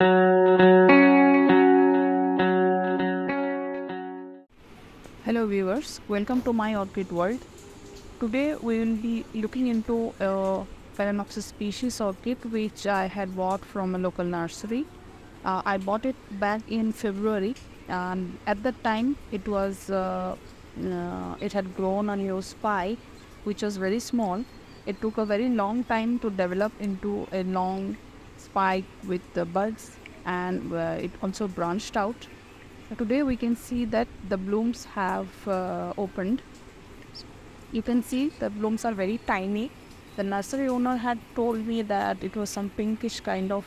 Hello viewers, welcome to my orchid world. Today we will be looking into a Phalaenopsis species orchid which I had bought from a local nursery. I bought it back in February, and at that time it had grown on your spike, which was very small. It took a very long time to develop into a long spike with the buds, and it also branched out. Today we can see that the blooms have opened. You can see the blooms are very tiny. The nursery owner had told me that it was some pinkish kind of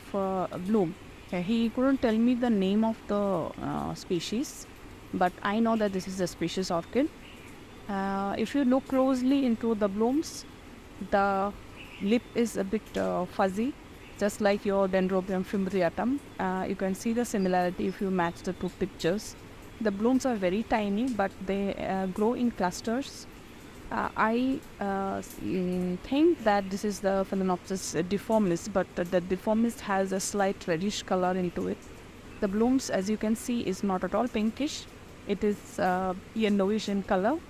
bloom. He couldn't tell me the name of the species, but I know that this is a species orchid. If you look closely into the blooms, the lip is a bit fuzzy, just like your Dendrobium fimbriatum. You can see the similarity if you match the two pictures. The blooms are very tiny, but they grow in clusters. I think that this is the Phalaenopsis difformis, but the difformis has a slight reddish color into it. The blooms, as you can see, is not at all pinkish. It is yellowish in color.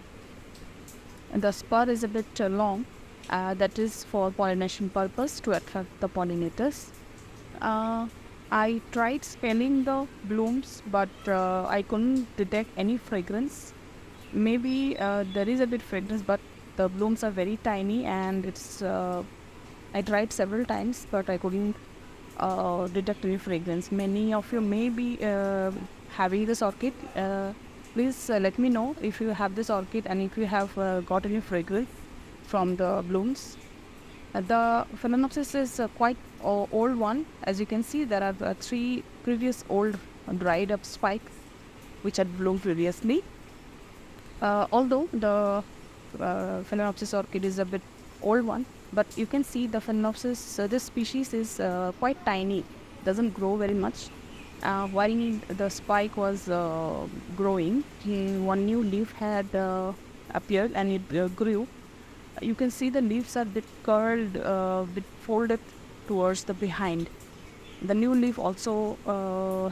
And the spur is a bit long. That is for pollination purpose, to attract the pollinators. I tried smelling the blooms, but I couldn't detect any fragrance. Maybe there is a bit fragrance, but the blooms are very tiny, and I tried several times, but I couldn't detect any fragrance. Many of you may be having this orchid. Please let me know if you have this orchid and if you have got any fragrance from the blooms. The Phalaenopsis is quite old one. As you can see, there are 3 previous old dried up spikes which had bloomed previously. Although the Phalaenopsis orchid is a bit old one, but you can see the Phalaenopsis, this species is quite tiny, doesn't grow very much. While the spike was growing, one new leaf had appeared and it grew. You can see the leaves are bit curled, bit folded towards the behind. The new leaf also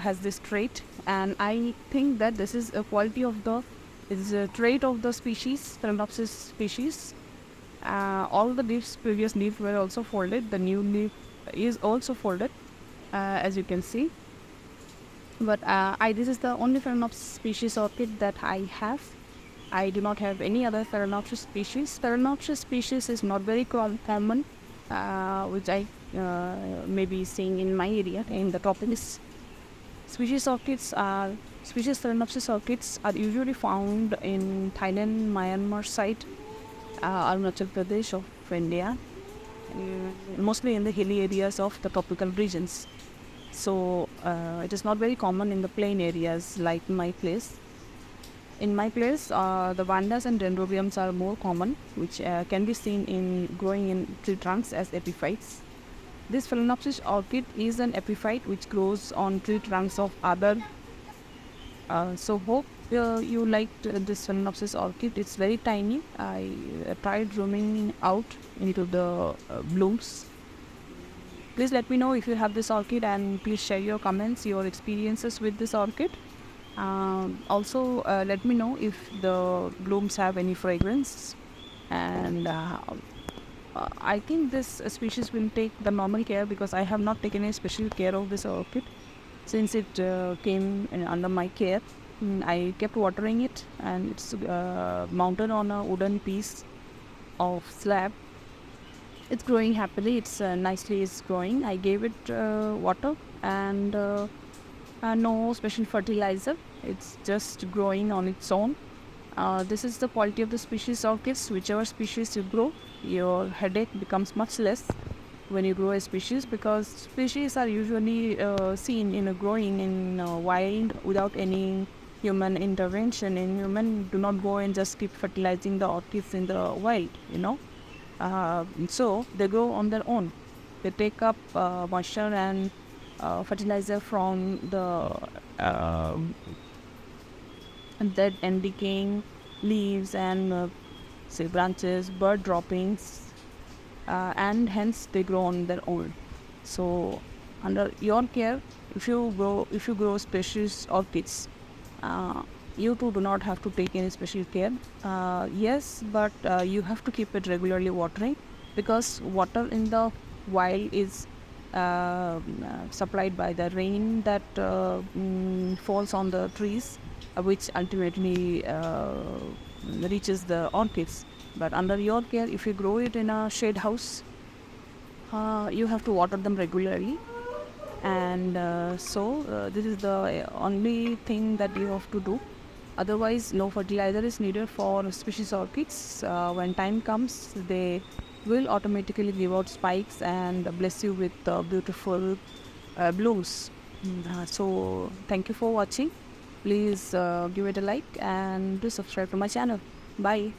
has this trait, and I think that this is a quality of the is a trait of the species, Phalaenopsis species. All the leaves, previous leaves were also folded. The new leaf is also folded, as you can see. But this is the only Phalaenopsis species orchid that I have. I do not have any other Phalaenopsis species. Phalaenopsis species is not very common, which I may be seeing in my area in the tropics. Species Phalaenopsis orchids are usually found in Thailand, Myanmar side, Arunachal Pradesh of India, mostly in the hilly areas of the tropical regions. So it is not very common in the plain areas like my place. In my place, the vandas and dendrobiums are more common, which can be seen in growing in tree trunks as epiphytes. This Phalaenopsis orchid is an epiphyte which grows on tree trunks of other. So hope you liked this Phalaenopsis orchid. It's very tiny. I tried zooming out into the blooms. Please let me know if you have this orchid, and please share your comments, your experiences with this orchid. Also, let me know if the blooms have any fragrance, and I think this species will take the normal care, because I have not taken any special care of this orchid since it came under my care. I kept watering it, and it's mounted on a wooden piece of slab. It's growing happily. It's nicely is growing. I gave it water and no special fertilizer. It's just growing on its own. This is the quality of the species orchids. Whichever species you grow, your headache becomes much less when you grow a species, because species are usually seen in growing in wild without any human intervention. And human do not go and just keep fertilizing the orchids in the wild. So they grow on their own. They take up moisture and fertilizer from the dead and decaying leaves and say branches, bird droppings, and hence they grow on their own. So Under your care, if you grow species orchids, uh, you too do not have to take any special care. Yes, but you have to keep it regularly watering, because water in the wild is supplied by the rain that falls on the trees, which ultimately reaches the orchids. But under your care, if you grow it in a shade house, you have to water them regularly. And this is the only thing that you have to do. Otherwise, no fertilizer is needed for species orchids. When time comes, they will automatically give out spikes and bless you with beautiful blooms. So thank you for watching. Please give it a like and do subscribe to my channel. Bye.